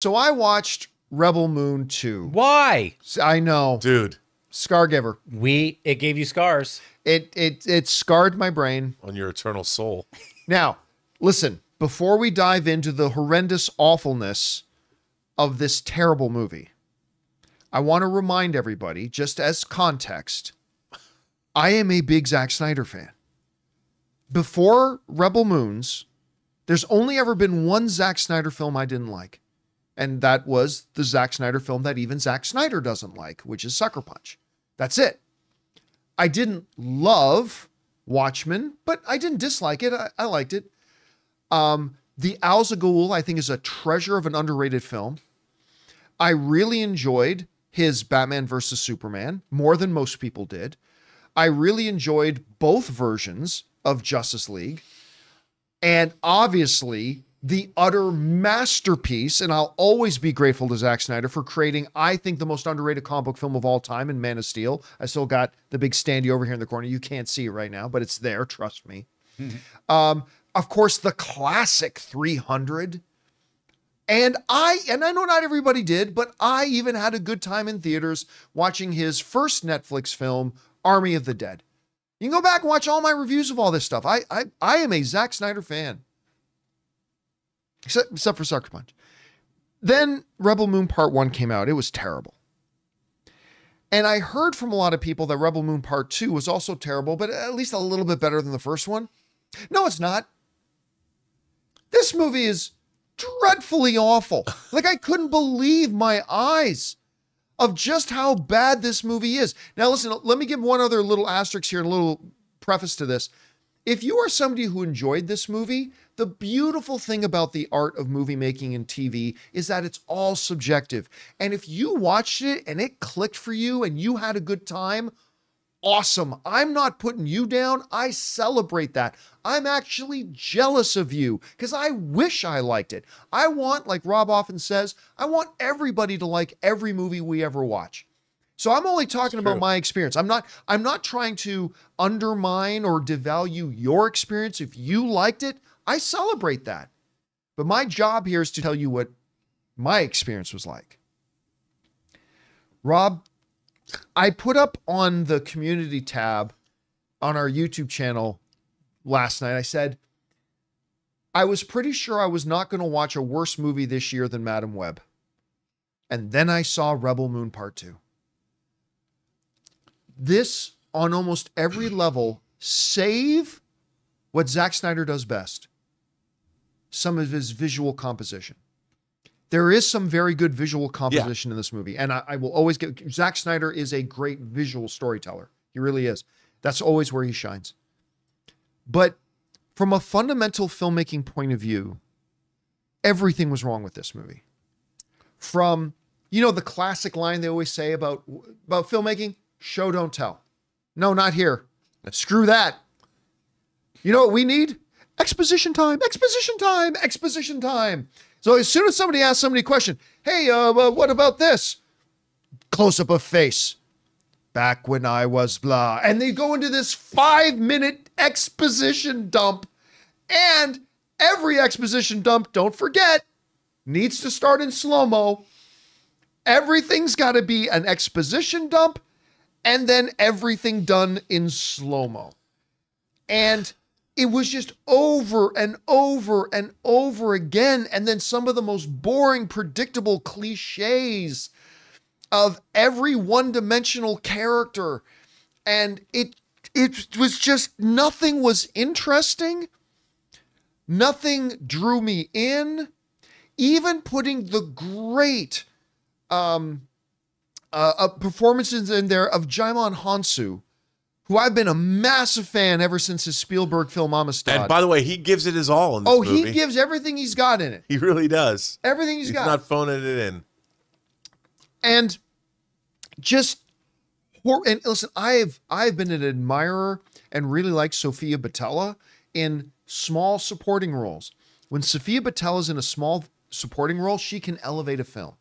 So I watched Rebel Moon 2. Why? I know. Dude. Scargiver. It gave you scars. It scarred my brain. On your eternal soul. Now, listen, before we dive into the horrendous awfulness of this terrible movie, I want to remind everybody, just as context, I am a big Zack Snyder fan. Before Rebel Moons, there's only ever been one Zack Snyder film I didn't like. And that was the Zack Snyder film that even Zack Snyder doesn't like, which is Sucker Punch. That's it. I didn't love Watchmen, but I didn't dislike it. I liked it. The Al Ghul, I think, is a treasure of an underrated film. I really enjoyed his Batman versus Superman more than most people did. I really enjoyed both versions of Justice League. And obviously, the utter masterpiece, and I'll always be grateful to Zack Snyder for creating, I think, the most underrated comic book film of all time in Man of Steel. I still got the big standee over here in the corner. You can't see it right now, but it's there. Trust me. Of course, the classic 300. And I know not everybody did, but I even had a good time in theaters watching his first Netflix film, Army of the Dead. You can go back and watch all my reviews of all this stuff. I am a Zack Snyder fan. Except for Sucker Punch. Then Rebel Moon Part 1 came out. It was terrible. And I heard from a lot of people that Rebel Moon Part 2 was also terrible, but at least a little bit better than the first one. No, it's not. This movie is dreadfully awful. Like, I couldn't believe my eyes of just how bad this movie is. Now, listen, let me give one other little asterisk here and a little preface to this. If you are somebody who enjoyed this movie, the beautiful thing about the art of movie making and TV is that it's all subjective. And if you watched it and it clicked for you and you had a good time, awesome. I'm not putting you down. I celebrate that. I'm actually jealous of you because I wish I liked it. I want, like Rob often says, I want everybody to like every movie we ever watch. So I'm only talking about my experience. I'm not trying to undermine or devalue your experience. If you liked it, I celebrate that. But my job here is to tell you what my experience was like. Rob, I put up on the community tab on our YouTube channel last night, I said, I was pretty sure I was not going to watch a worse movie this year than Madam Web. And then I saw Rebel Moon Part 2. This, on almost every level, save what Zack Snyder does best. Some of his visual composition. There is some very good visual composition in this movie. And I will always get, Zack Snyder is a great visual storyteller. He really is. That's always where he shines. But from a fundamental filmmaking point of view, everything was wrong with this movie. From, you know, the classic line they always say about filmmaking, show, don't tell. No, not here. Screw that. You know what we need? Exposition time, exposition time, exposition time. So as soon as somebody asks somebody a question, hey, what about this? Close up of face. Back when I was blah. And they go into this 5-minute exposition dump. And every exposition dump, don't forget, needs to start in slow-mo. Everything's got to be an exposition dump and then everything done in slow-mo. And it was just over and over and over again. And then some of the most boring, predictable cliches of every one-dimensional character. And it was just, nothing was interesting. Nothing drew me in. Even putting the great performances in there of Jaimon Hansu, who I've been a massive fan ever since his Spielberg film Amistad. And by the way, he gives it his all in this movie. He gives everything he's got in it. He really does. Everything he's got. He's not phoning it in. And just, and listen, I've been an admirer and really like Sofia Boutella in small supporting roles. When Sofia Boutella's in a small supporting role, she can elevate a film.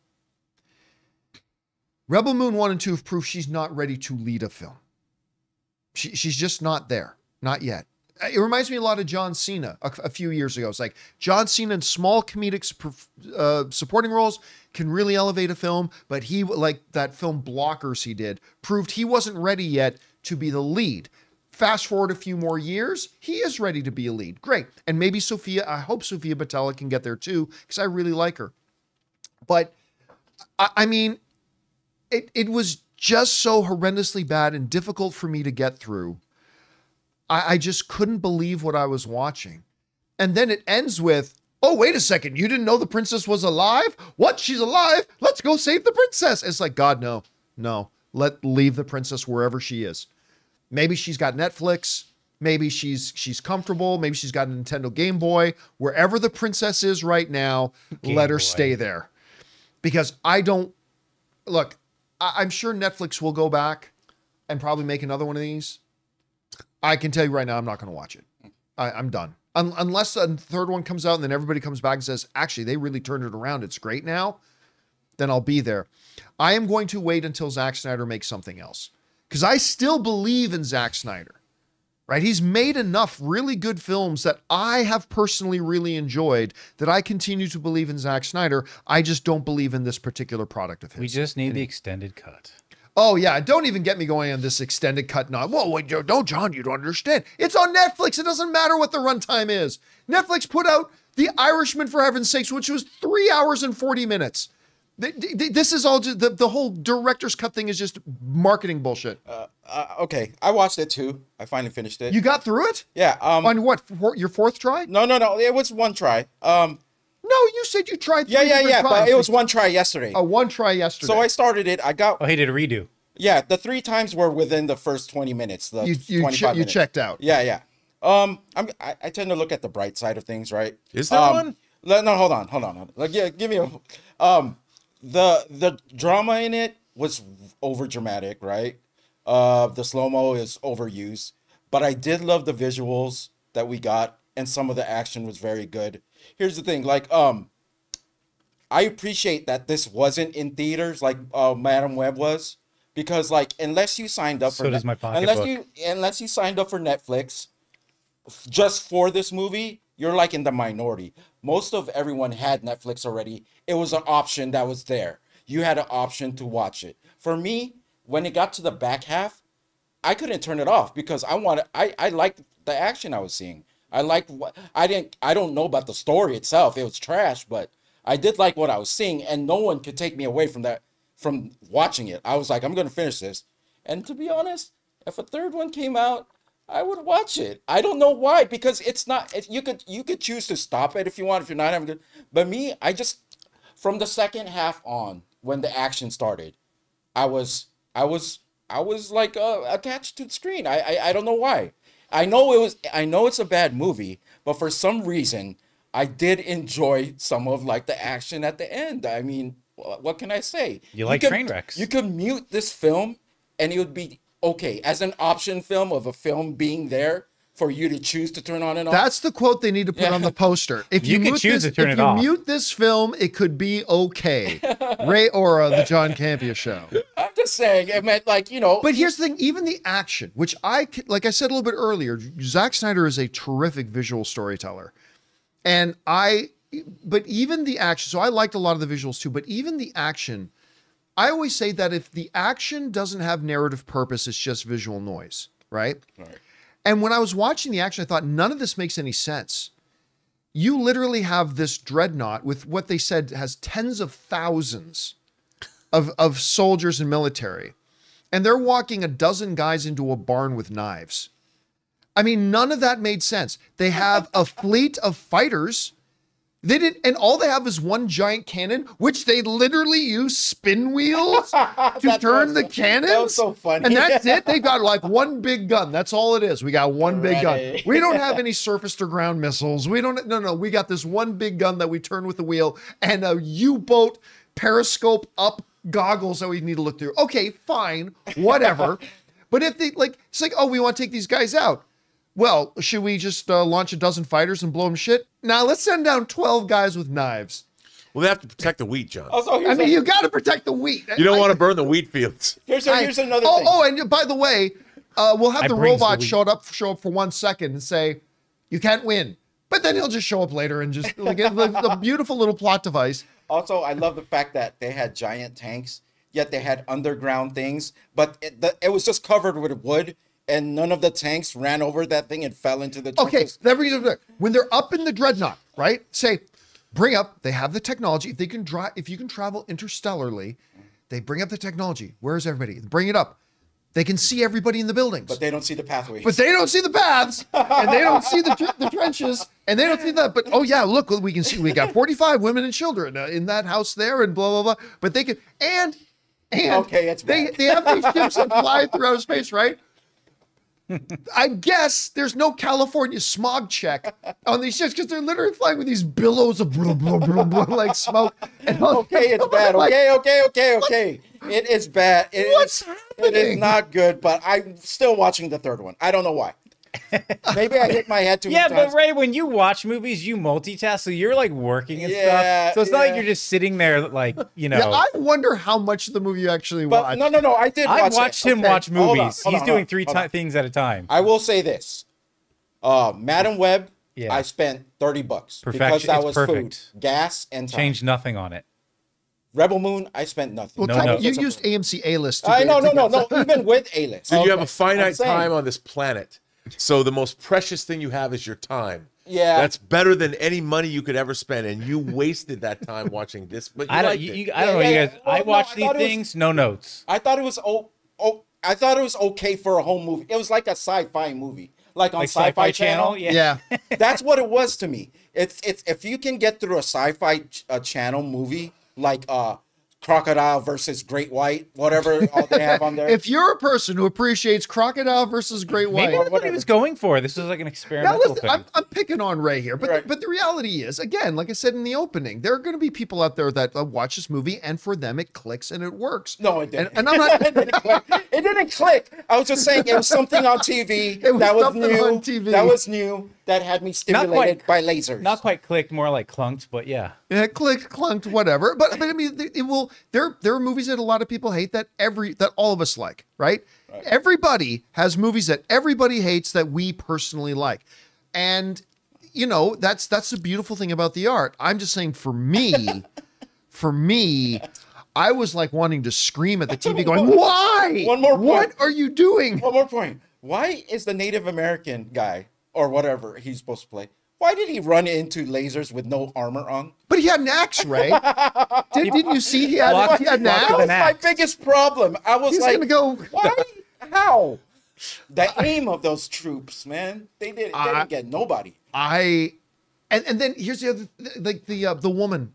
Rebel Moon 1 and 2 have proved she's not ready to lead a film. She's just not there. Not yet. it reminds me a lot of John Cena a few years ago. It's like John Cena in small comedic supporting roles can really elevate a film, but he, like that film Blockers he did, proved he wasn't ready yet to be the lead. Fast forward a few more years, he is ready to be a lead. Great. And maybe I hope Sofia Boutella can get there too, because I really like her. But I mean, it was just so horrendously bad and difficult for me to get through. I just couldn't believe what I was watching. And then it ends with, oh, wait a second. You didn't know the princess was alive? What? She's alive? Let's go save the princess. It's like, God, no. Leave the princess wherever she is. Maybe she's got Netflix. Maybe she's comfortable. Maybe she's got a Nintendo Game Boy. Wherever the princess is right now, let her stay there. Because I'm sure Netflix will go back and probably make another one of these. I can tell you right now, I'm not going to watch it. I'm done. Unless a third one comes out and then everybody comes back and says, actually, they really turned it around. It's great now. Then I'll be there. I am going to wait until Zack Snyder makes something else. Because I still believe in Zack Snyder. Right? He's made enough really good films that I have personally really enjoyed that I continue to believe in Zack Snyder. I just don't believe in this particular product of his. We just need the extended cut. Oh, yeah. Don't even get me going on this extended cut. Not. Whoa, wait, no, John, you don't understand. It's on Netflix. It doesn't matter what the runtime is. Netflix put out The Irishman, for heaven's sakes, which was 3 hours and 40 minutes. This is all just, the whole director's cut thing is just marketing bullshit. Okay, I watched it too. I finally finished it. You got through it? Yeah. On what? Your fourth try? No. It was one try. No, you said you tried 3 different Yeah. times. But it was one try yesterday. Oh, one try yesterday. So I started it. Oh, he did a redo. Yeah, the 3 times were within the first 20 minutes. The 25 minutes. You checked out. Yeah. I tend to look at the bright side of things, right? Is there one? No, hold on. Like, yeah, give me a. The drama in it was over dramatic, right? The slow-mo is overused, but I did love the visuals that we got, and some of the action was very good. Here's the thing, like, I appreciate that this wasn't in theaters like Madam Web was, because like unless you signed up for So does my pocketbook. unless you signed up for Netflix just for this movie, you're like in the minority. Most of everyone had Netflix already. It was an option that was there. You had an option to watch it. For me, when it got to the back half, I couldn't turn it off because I liked the action I was seeing. I liked what I don't know about the story itself. It was trash, but I did like what I was seeing, and no one could take me away from watching it. I was like, I'm gonna finish this. And to be honest, if a third one came out, I would watch it. I don't know why, because it's not. You could choose to stop it if you want, if you're not having good. But me, I just from the second half on, when the action started, I was like attached to the screen. I don't know why. I know it's a bad movie, but for some reason I did enjoy some of like the action at the end. I mean, what can I say? You like train wrecks. You could mute this film and it would be okay as an option film of a film being there for you to choose to turn on and off. That's the quote they need to put on the poster. If You can mute choose this, to turn if it off. you mute this film, it could be okay. Ray Ora, the John Campea Show. I'm just saying, it meant like, you know. But here's the thing, even the action, which like I said a little bit earlier, Zack Snyder is a terrific visual storyteller. But even the action, so I liked a lot of the visuals too, but even the action, I always say that if the action doesn't have narrative purpose, it's just visual noise, right? Right. And when I was watching the action, I thought, none of this makes any sense. You literally have this dreadnought with what they said has tens of thousands of soldiers and military. And they're walking a dozen guys into a barn with knives. I mean, none of that made sense. They have a fleet of fighters. And all they have is one giant cannon, which they literally use spin wheels to turn the cannons. That was so funny. And that's it. They've got like one big gun. That's all it is. We got one big gun. Ready. We don't have any surface to ground missiles. No. We got this one big gun that we turn with the wheel and a U-boat periscope up goggles that we need to look through. Okay, fine, whatever. But if they it's like, oh, we want to take these guys out. Well, should we just launch a dozen fighters and blow them shit? Now let's send down 12 guys with knives. Well, they have to protect the wheat, John. Also, You got to protect the wheat. You don't want to burn the wheat fields. Here's another thing. Oh, and by the way, we'll have That the brings the robot week. show up for 1 second and say, "You can't win," but then he'll just show up later and just like the beautiful little plot device. Also, I love the fact that they had giant tanks, yet they had underground things, but it was just covered with wood, and none of the tanks ran over that thing and fell into the Okay, trenches. that brings us back. When they're up in the dreadnought, right? Say, bring up. They have the technology. If they can drive, if you can travel interstellarly, they bring up the technology. Where is everybody? Bring it up. They can see everybody in the buildings, But they don't see the pathways. but they don't see the paths, and they don't see the trenches, and they don't see that. But oh yeah, look, we can see we got 45 women and children in that house there, and blah blah blah. But they can and Okay, it's they back. they have these ships that fly through outer space, right? I guess there's no California smog check on these ships because they're literally flying with these billows of blah, blah, blah, blah, like smoke. And Okay, it's bad. Like, Okay. It is bad. What's It happening? is not good, but I'm still watching the third one. I don't know why. Maybe I hit my head too Yeah, many but times. Ray, when you watch movies, you multitask, so you're like working and Yeah, stuff. So it's not like yeah. you're just sitting there, like you know. Yeah, I wonder how much of the movie you actually But watched. no, I did watch I it. watched him Okay, watch hold on, movies. hold He's on, doing hold on, three hold on. things at a time. I will say this. Madam Web, Yeah. I spent $30 because Perfection. that It's was perfect. food, gas, and time. Changed nothing on it. Rebel Moon, I spent nothing. Well, No, Ty, no. you used AMC A-list. No. Even with A-list. Dude, you have Okay, a finite I'm saying. time on this planet. So the most precious thing you have is your time. Yeah. That's better than any money you could ever spend, and you wasted that time watching this. But you I don't. liked it. I don't know. Yeah, You guys. well, I no, watch I these thought it was- things. No notes. I thought it was I thought it was okay for a whole movie. It was like a sci-fi movie, like on Like Sci-Fi Channel. Yeah. Yeah. That's what it was to me. It's if you can get through a Sci-Fi Channel movie like Crocodile versus Great White, whatever all they have on there. If you're a person who appreciates Crocodile versus Great White, Maybe that's what he was going for. This was like an now experimental listen, thing. I'm picking on Ray here, but Right. but the reality is, again, like I said in the opening, there are going to be people out there that watch this movie, and for them it clicks and it works. No, it didn't. And I'm not. It didn't click. It didn't click. I was just saying it was something on TV It was that was something new. on TV. That was new. That had me stimulated by lasers. Not quite clicked, more like clunked, but yeah. Yeah, clicked, clunked, whatever. But I mean, it will. There are movies that a lot of people hate that all of us like, right? Everybody has movies that everybody hates that we personally like, and you know that's the beautiful thing about the art. I'm just saying, for me, I was like wanting to scream at the TV, going, "Why? One more What point. are you doing?" One more point. Why is the Native American guy or whatever he's supposed to play? Why did he run into lasers with no armor on? But he had an axe, Ray. Didn't you see he had an Blocked axe? That with was an my axe. biggest problem. I was He's like, gonna go. why? How? The aim of those troops, man. They didn't get nobody. And then here's the other, like the woman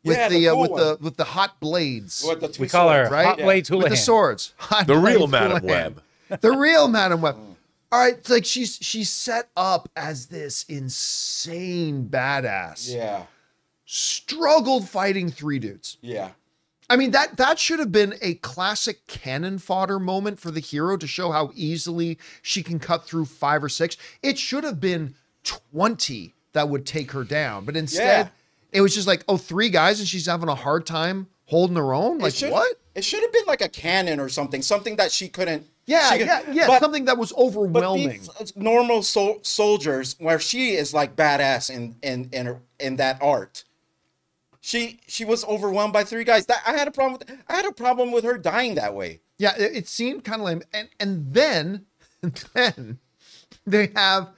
with Yeah, the the cool with the hot blades, With the two We call her swords. right? Hot Blades with the Houlihan. swords. Hot The real Blades Madam Houlihan. Web. The real Madam Web. All right, it's like she's set up as this insane badass. Yeah. Struggled fighting three dudes. Yeah. I mean, that should have been a classic cannon fodder moment for the hero to show how easily she can cut through 5 or 6. It should have been 20 that would take her down. But instead, it was just like, 3 guys and she's having a hard time holding her own. Like, what? It should have been like a cannon or something that she couldn't. Yeah, she could- yeah. but- Something that was But overwhelming. these normal soldiers, where she is like badass in that art, she was overwhelmed by 3 guys. I had a problem with her dying that way. Yeah, it seemed kind of lame. And then they have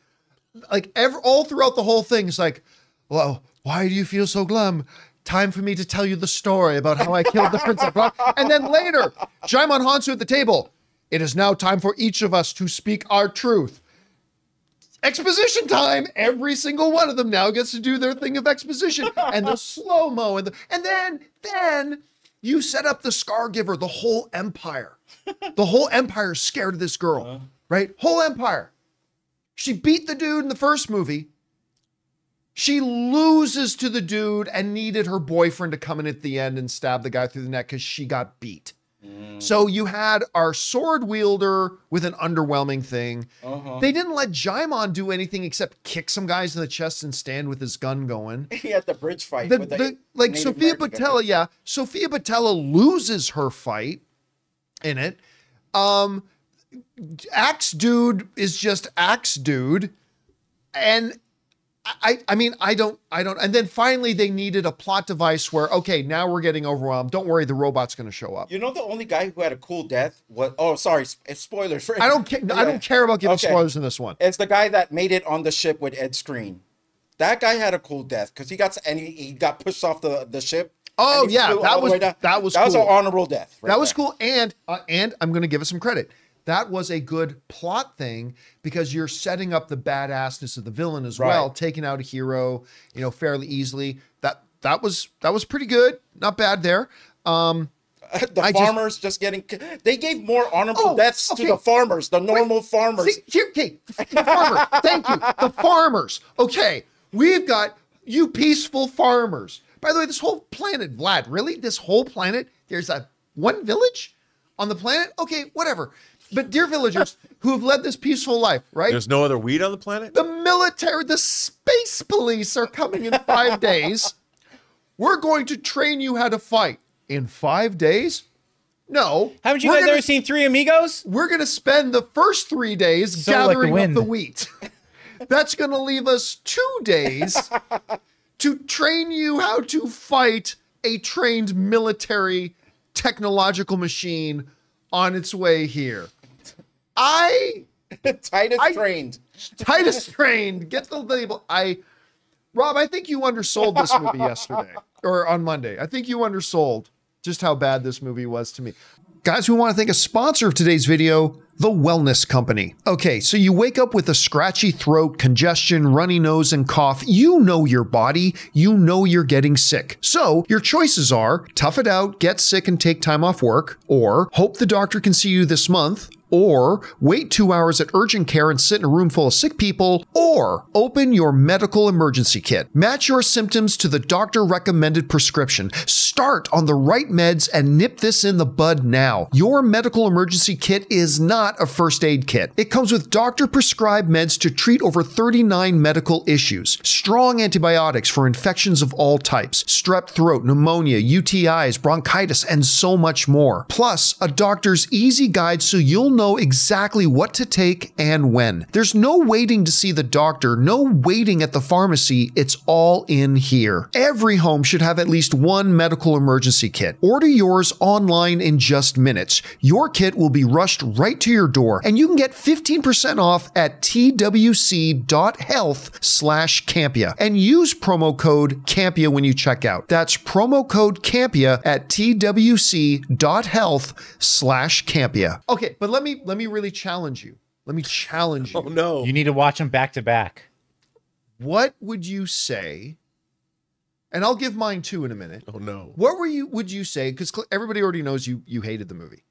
like all throughout the whole thing, it's like, well, why do you feel so glum? Time for me to tell you the story about how I killed the princess. And then later, Jaimon Hansu at the table. It is now time for each of us to speak our truth. Exposition time. Every single one of them now gets to do their thing of exposition and the slow-mo and then you set up the Scargiver, the whole empire. The whole empire is scared of this girl, right? Whole empire. She beat the dude in the first movie. She loses to the dude and needed her boyfriend to come in at the end and stab the guy through the neck because she got beat. So you had our sword wielder with an underwhelming thing. They didn't let Jaimon do anything except kick some guys in the chest and stand with his gun going. He had the bridge fight. Like Native Sophia American Boutella, guy. yeah. Sophia Boutella loses her fight in it. Axe Dude is just Axe Dude. And I mean, I don't. And then finally they needed a plot device where, okay, now we're getting overwhelmed. Don't worry, the robot's going to show up. You know, the only guy who had a cool death was, oh, sorry, spoilers. For I don't care. I don't care about giving spoilers in this one. It's the guy that made it on the ship with Ed Screen. That guy had a cool death because he got pushed off the ship. Oh yeah, that was cool. That was an honorable death. That was cool, and I'm going to give it some credit. That was a good plot thing because you're setting up the badassness of the villain as well, taking out a hero, fairly easily. That was pretty good, not bad there. The farmers just getting. They gave more honorable deaths to the farmers, the normal farmers. Okay, the farmer. Thank you, the farmers. Okay, we've got you peaceful farmers. By the way, this whole planet, Vlad, really? This whole planet? There's one village on the planet? Okay, whatever. But dear villagers who have led this peaceful life, right? There's no other weed on the planet? The military, the space police are coming in 5 days. We're going to train you how to fight. In 5 days? No. Haven't you guys ever seen Three Amigos? We're going to spend the first 3 days gathering up the wheat. That's going to leave us 2 days to train you how to fight a trained military technological machine on its way here. Titus trained. Titus trained. Get the label. Rob, I think you undersold this movie yesterday or on Monday. I think you undersold just how bad this movie was to me. Guys, we want to thank a sponsor of today's video, The Wellness Company. Okay, so you wake up with a scratchy throat, congestion, runny nose, and cough. You know your body. You know you're getting sick. So your choices are tough it out, get sick, and take time off work, or hope the doctor can see you this month, or wait 2 hours at urgent care and sit in a room full of sick people, or open your medical emergency kit. Match your symptoms to the doctor-recommended prescription. Start on the right meds and nip this in the bud now. Your medical emergency kit is not a first aid kit. It comes with doctor-prescribed meds to treat over 39 medical issues. Strong antibiotics for infections of all types, strep throat, pneumonia, UTIs, bronchitis, and so much more. Plus, a doctor's easy guide so you'll know exactly what to take and when. There's no waiting to see the doctor, no waiting at the pharmacy. It's all in here. Every home should have at least one medical emergency kit. Order yours online in just minutes. Your kit will be rushed right to your door, and you can get 15% off at twc.health/Campea and use promo code Campea when you check out. That's promo code Campea at twc.health/Campea. Okay, but let me really challenge you. Let me challenge you. Oh no. You need to watch them back to back. What would you say? And I'll give mine too in a minute. Oh no. What would you say? Because everybody already knows you hated the movie.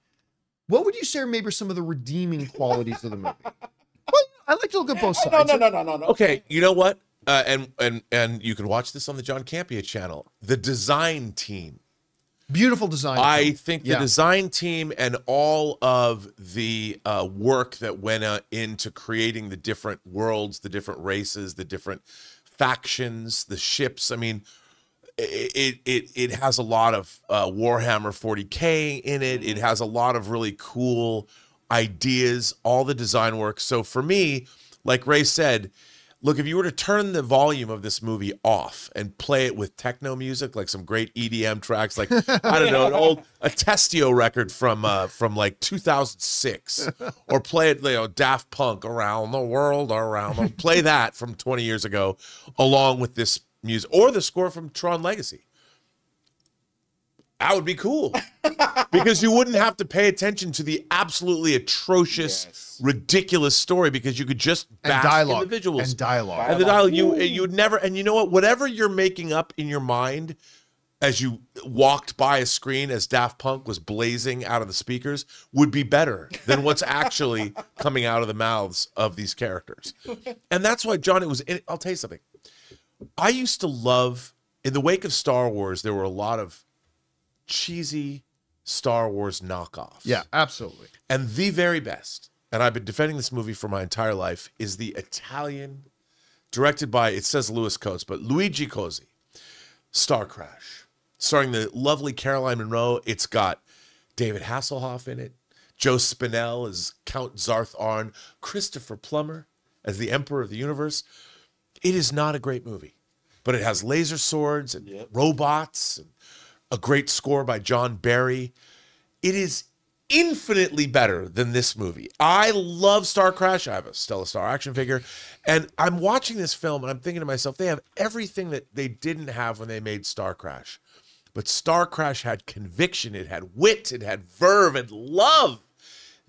What would you say are maybe some of the redeeming qualities of the movie? Well, I like to look at both sides. No. Okay, you know what? And you can watch this on the John Campea channel. The design team. Beautiful design. I think the design team and all of the work that went into creating the different worlds, the different races, the different factions, the ships. I mean, it has a lot of Warhammer 40K in it. It has a lot of really cool ideas, all the design work. So for me, like Ray said, look, if you were to turn the volume of this movie off and play it with techno music, like some great EDM tracks, like, I don't know, a Testio record from like 2006, or play it, Daft Punk, Around the World, play that from 20 years ago, along with this music, or the score from Tron Legacy. That would be cool because you wouldn't have to pay attention to the absolutely atrocious, ridiculous story because you could just bask in the visuals and dialogue. And the dialogue, you would never, and you know what? Whatever you're making up in your mind as you walked by a screen as Daft Punk was blazing out of the speakers would be better than what's actually coming out of the mouths of these characters. And that's why, John, I'll tell you something. I used to love, in the wake of Star Wars, there were a lot of cheesy Star Wars knockoffs. Yeah, absolutely. And the very best, and I've been defending this movie for my entire life, is the Italian, directed by, it says Louis Coates, but Luigi Cosi, Star Crash, starring the lovely Caroline Munro. It's got David Hasselhoff in it, Joe Spinell as Count Zarth Arn, Christopher Plummer as the Emperor of the Universe. It is not a great movie, but it has laser swords and robots and a great score by John Barry. It is infinitely better than this movie. I love Star Crash. I have a Stella Star action figure, and I'm watching this film and I'm thinking to myself, they have everything that they didn't have when they made Star Crash. But Star Crash had conviction, it had wit, it had verve and love.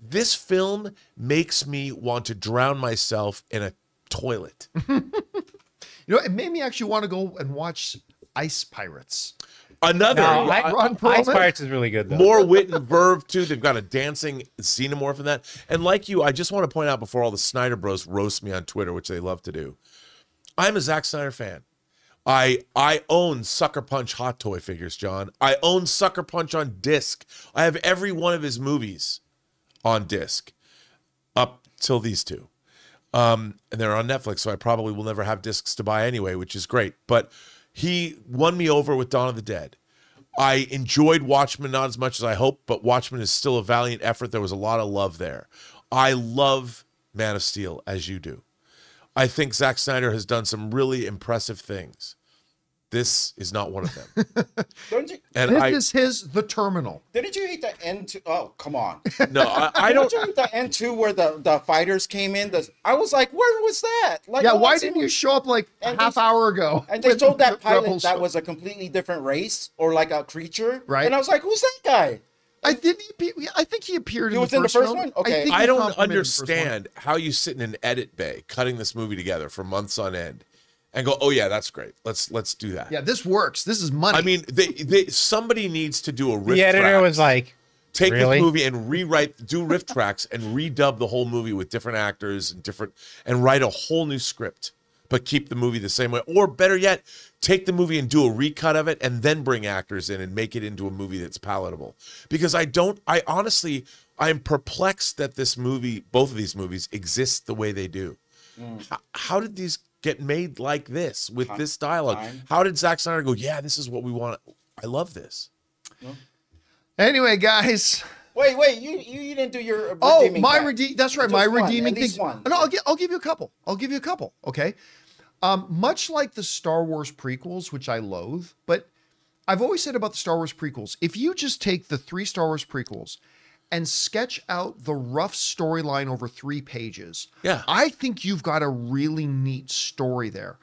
This film makes me want to drown myself in a toilet. It made me actually want to go and watch Ice Pirates. Another Ice Pirates is really good though. More wit and verve too. They've got a dancing xenomorph in that. And like you, I just want to point out before all the Snyder Bros roast me on Twitter, which they love to do, I'm a Zack Snyder fan. I own Sucker Punch Hot Toy figures, John. I own Sucker Punch on disc. I have every one of his movies on disc up till these two. And they're on Netflix, so I probably will never have discs to buy anyway, which is great. But he won me over with Dawn of the Dead. I enjoyed Watchmen, not as much as I hoped, but Watchmen is still a valiant effort. There was a lot of love there. I love Man of Steel, as you do. I think Zack Snyder has done some really impressive things. This is not one of them. Don't you? And This is The Terminal. Didn't you hate the end too? Oh, come on. No, I don't. Didn't you hate the end too, where the fighters came in? I was like, where was that? Like, Yeah, why didn't you show up like a half hour ago? And they with showed that the pilot Rebels that show? was a completely different race or like a creature. Right. And I was like, who's that guy? I think he appeared He was in the first one? Okay. think I he don't complimented the first one. understand how you sit in an edit bay cutting this movie together for months on end and go, oh yeah, that's great. Let's do that. Yeah, this works. This is money. I mean, somebody needs to do a riff The editor tracks. was like, Take really? this movie and do riff tracks and redub the whole movie with different actors and write a whole new script, but keep the movie the same way. Or better yet, take the movie and do a recut of it and then bring actors in and make it into a movie that's palatable. Because honestly, I'm perplexed that both of these movies exist the way they do. How did these get made like this with this dialogue? How did Zack Snyder go, yeah, this is what we want? I love this. Anyway, guys. Wait, you didn't do your That's right. Just My one, redeeming at least thing. one. No, I'll give you a couple. Okay. Much like the Star Wars prequels, which I loathe, but I've always said about the Star Wars prequels, if you just take the 3 Star Wars prequels and sketch out the rough storyline over 3 pages, I think you've got a really neat story there.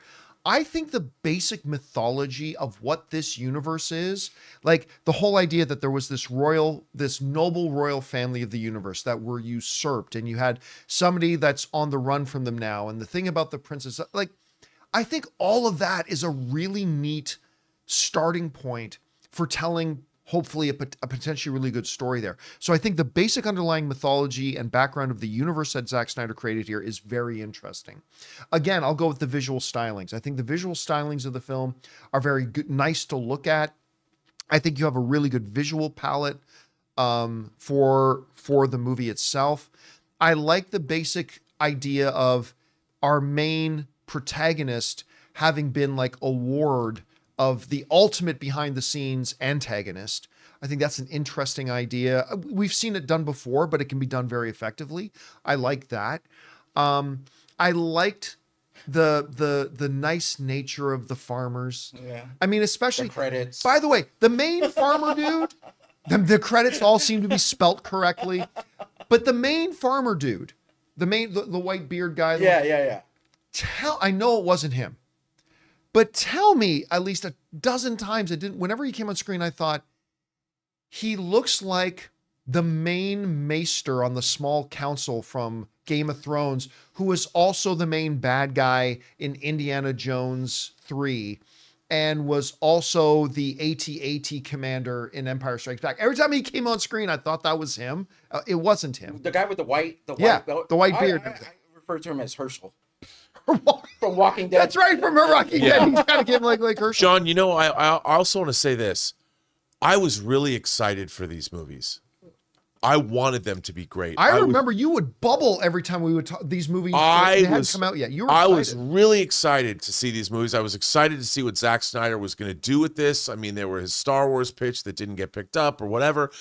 I think the basic mythology of what this universe is, like the whole idea that there was this noble royal family of the universe that were usurped, and you had somebody that's on the run from them now, and the thing about the princess, like, I think all of that is a really neat starting point for telling hopefully a potentially really good story there. So I think the basic underlying mythology and background of the universe that Zack Snyder created here is very interesting. Again, I'll go with the visual stylings. I think the visual stylings of the film are very good, nice to look at. I think you have a really good visual palette for the movie itself. I like the basic idea of our main protagonist having been like a ward of the ultimate behind the scenes antagonist. I think that's an interesting idea. We've seen it done before, but it can be done very effectively. I like that. I liked the nice nature of the farmers. Yeah. I mean, especially the credits. By the way, the main farmer dude, the credits all seem to be spelt correctly, but the main farmer dude, the white beard guy. Yeah. I know it wasn't him. But tell me at least a dozen times whenever he came on screen, I thought he looks like the main maester on the small council from Game of Thrones, who was also the main bad guy in Indiana Jones 3 and was also the AT-AT commander in Empire Strikes Back. Every time he came on screen, I thought that was him. It wasn't him. The guy with the white the white beard. I refer to him as Herschel. From Walking Dead. That's right, from Walking Dead. He's got to give him like Herschel. John, I also want to say this. I was really excited for these movies. I wanted them to be great. I remember you would bubble every time we would talk these movies. They hadn't come out yet. You were I excited. was really excited to see these movies. I was excited to see what Zack Snyder was going to do with this. I mean, there were his Star Wars pitch that didn't get picked up or whatever.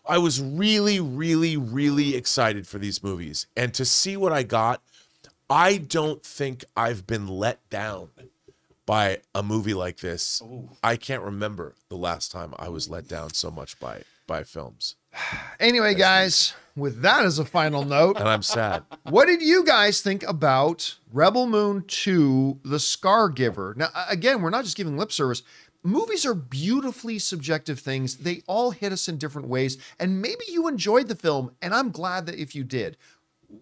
I was really, really, really excited for these movies. And to see what I got, I don't think I've been let down by a movie like this. Ooh. I can't remember the last time I was let down so much by films. Anyway, guys, with that as a final note, and I'm sad. What did you guys think about Rebel Moon 2, The Scargiver? Now, again, we're not just giving lip service. Movies are beautifully subjective things. They all hit us in different ways. And maybe you enjoyed the film, and I'm glad that if you did.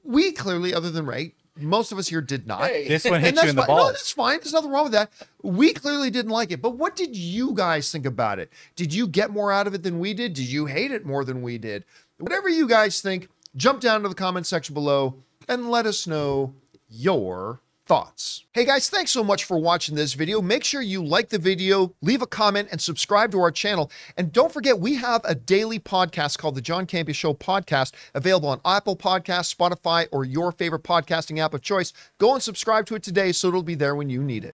We clearly, other than Ray, most of us here did not. Hey. This one hit you in the fine. balls. No, that's fine. There's nothing wrong with that. We clearly didn't like it. But what did you guys think about it? Did you get more out of it than we did? Did you hate it more than we did? Whatever you guys think, jump down to the comment section below and let us know your thoughts. Hey guys, thanks so much for watching this video. Make sure you like the video, leave a comment, and subscribe to our channel. And don't forget, we have a daily podcast called the John Campea Show podcast, available on Apple Podcasts, Spotify, or your favorite podcasting app of choice. Go and subscribe to it today so it'll be there when you need it.